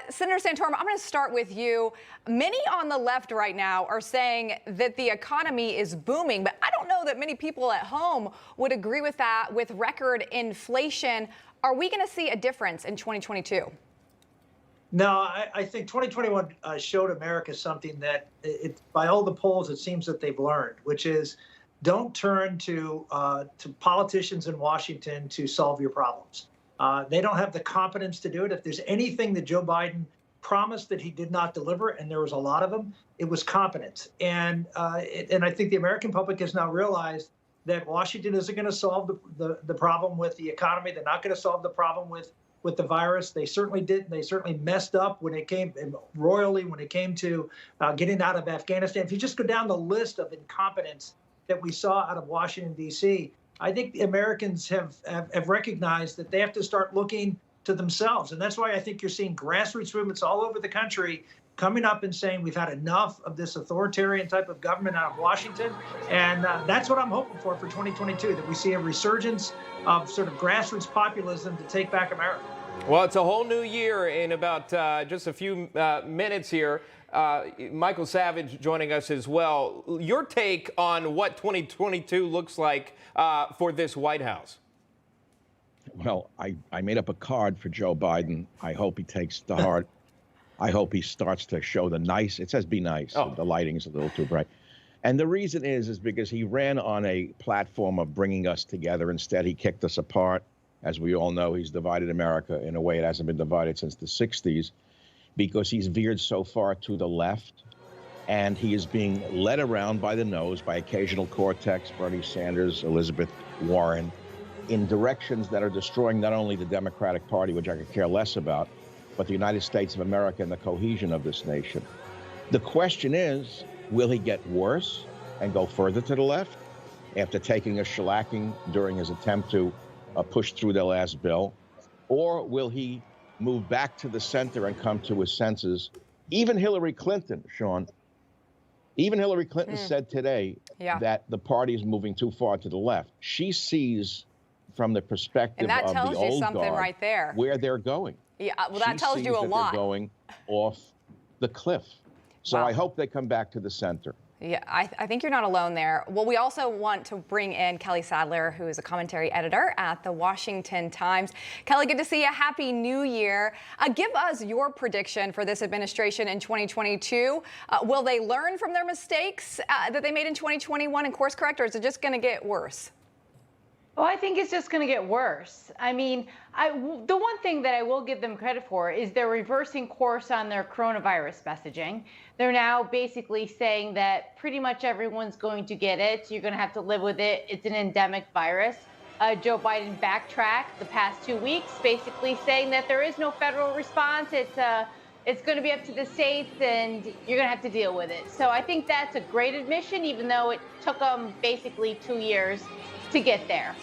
Senator Santorum, I'm going to start with you. Many on the left right now are saying that the economy is booming, but I don't know that many people at home would agree with that with record inflation. Are we going to see a difference in 2022? No, I think 2021 showed America something that, by all the polls, it seems that they've learned, which is don't turn to politicians in Washington to solve your problems. They don't have the competence to do it. If there's anything that Joe Biden promised that he did not deliver, and there was a lot of them, it was competence. And I think the American public has now realized that Washington isn't going to solve the problem with the economy. They're not going to solve the problem with the virus. They certainly didn't. They certainly messed up when it came royally when it came to getting out of Afghanistan. If you just go down the list of incompetence that we saw out of Washington, D.C., I think the Americans have recognized that they have to start looking to themselves. And that's why I think you're seeing grassroots movements all over the country coming up and saying we've had enough of this authoritarian type of government out of Washington. And that's what I'm hoping for 2022, that we see a resurgence of sort of grassroots populism to take back America. Well, it's a whole new year in about just a few minutes here. Michael Savage joining us as well. Your take on what 2022 looks like for this White House? Well, I made up a card for Joe Biden. I hope he takes the heart. I hope he starts to show the nice. It says be nice. Oh. The lighting's a little too bright. And the reason is because he ran on a platform of bringing us together. Instead, he kicked us apart. As we all know, he's divided America in a way it hasn't been divided since the 60s, because he's veered so far to the left, and he is being led around by the nose by occasional cortex, Bernie Sanders, Elizabeth Warren, in directions that are destroying not only the Democratic Party, which I could care less about, but the United States of America and the cohesion of this nation. The question is, will he get worse and go further to the left after taking a shellacking during his attempt to push through the last bill? Or will he move back to the center and come to his senses? Even Hillary Clinton, Sean, even Hillary Clinton said today that the party is moving too far to the left. She sees from the perspective of the old guard right there where they're going. Yeah, well, that tells you a lot. They're going off the cliff. So I hope they come back to the center. Yeah, I think you're not alone there. Well, we also want to bring in Kelly Sadler, who is a commentary editor at the Washington Times. Kelly, good to see you. Happy New Year. Give us your prediction for this administration in 2022. Will they learn from their mistakes that they made in 2021 and course correct, or is it just going to get worse? Well, I think it's just going to get worse. I mean, the one thing that I will give them credit for is they're reversing course on their coronavirus messaging. They're now basically saying that pretty much everyone's going to get it. You're going to have to live with it. It's an endemic virus. Joe Biden backtracked the past 2 weeks, basically saying that there is no federal response. It's going to be up to the states, and you're going to have to deal with it. So I think that's a great admission, even though it took them basically 2 years to get there.